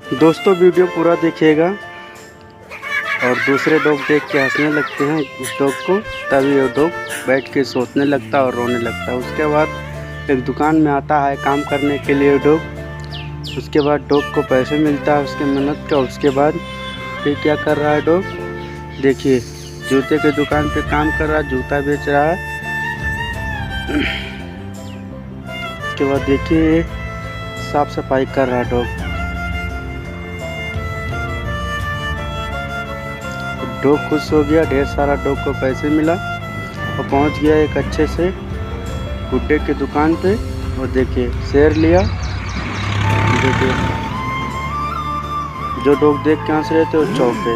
दोस्तों वीडियो पूरा देखिएगा और दूसरे डॉग देख के हंसने लगते हैं उस डॉग को, तभी वो डॉग बैठ के सोचने लगता है और रोने लगता है। उसके बाद एक दुकान में आता है काम करने के लिए डॉग। उसके बाद डॉग को पैसे मिलता है उसके मेहनत का। उसके बाद ये क्या कर रहा है डॉग, देखिए जूते के दुकान पे काम कर रहा है, जूता बेच रहा है। उसके बाद देखिए साफ सफाई कर रहा है डॉग। डॉग खुश हो गया, ढेर सारा डॉग को पैसे मिला और पहुंच गया एक अच्छे से गुड्डे की दुकान पे। और देखिए शेयर लिया। देखिए जो डॉग देख के हंस रहे थे वो चौंके।